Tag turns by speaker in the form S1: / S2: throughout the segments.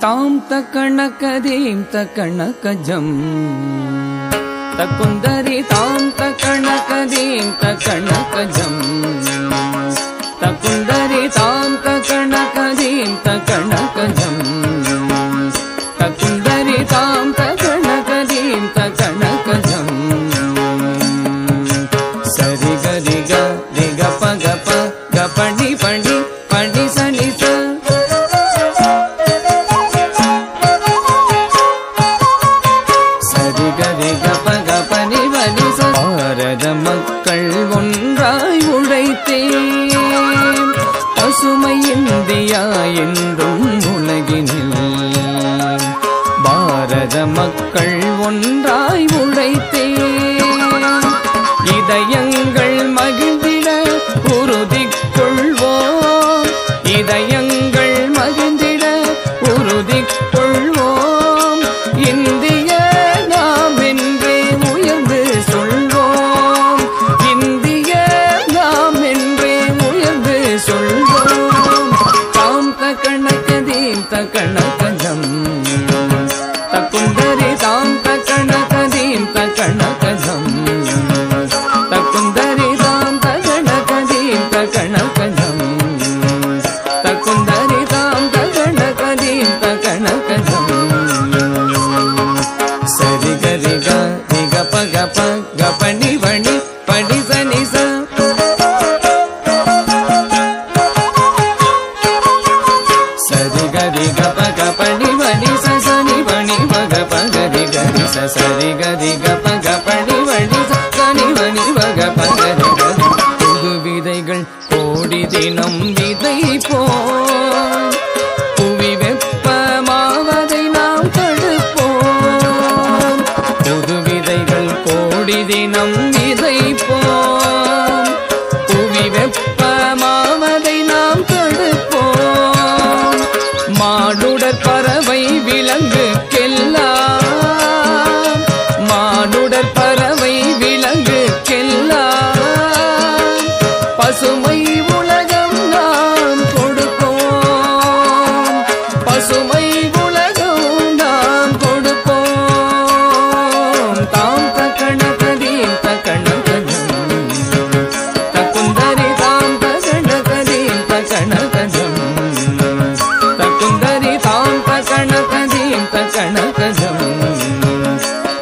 S1: ताम तकणकदीम तकणकजम तकुंदरी ताम तकणकदीम तकणकजम तकुंदरी ताम तकणकदीम तकणकजम तकुंदरी ताम तकणकदीम तकणकजम सरि गरि ग रि ग प ग प ग पणि पणि पणि सनि स सरि गरि ग प ग पणि पणि स பாரத மக்கள் ஒன்றாய் உழைத்தே பசுமை இந்தியா என்றும் உலகினில் பாரத மக்கள் ஒன்றாய் உழைத்தே இதயங்கள் மகிழ்ந்திட உறுதி கொள்வோம் இதயங்கள் மகிழ்ந்திட உறுதி கொள்வோம் இந்திய நாம் என்றே உயர்ந்து சொல்வோம் இந்திய நாம் என்றே உயர்ந்து சொல்வோம் தாம் தக்கணக்கதீம் தக்கணக்கஜம் தக்குந்தரி தாம் தக்கணக்கதீம் தக்கணக்கஜம் तकुंदरी ताम तकणकदीम तकणकजम तकुंदरी ताम तकणकदीम तकणकजम सरि गरि ग रि ग प ग पणि पणि पणि सनि स सरि गरि ग प ग पणि पणि स सनि पणि प ग प गरि गरि स सरि गरि ग प ग पणि पणि स सनि पणि प ग प गरि गरि புது விதைகள் கோடி தினம் விதைப்போம் புவி வெப்பமாவதை நாம் தடுப்போம் புது விதைகள் கோடி தினம் விதைப்போம் புவி வெப்பமாவதை நாம் தடுப்போம் மானுடர் பறவை விலங்குக்கெல்லாம் மானுடர் பறவை விலங்குக்கெல்லாம் பசுமை உலகம் நாம் கொடுப்போம் பசுமை உலகம் நாம் கொடுப்போம் தாம் தக்கணகதீம் தக்கணகஜம் தக்குந்தரி தாம் தக்கணகதீம் தக்கணகஜம் தக்குந்தரி தாம் தக்கணகதீம் தக்கணகஜம்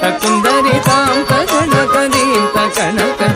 S1: தக்குந்தரி தாம் தக்கணகதீம் தக்கணகஜம்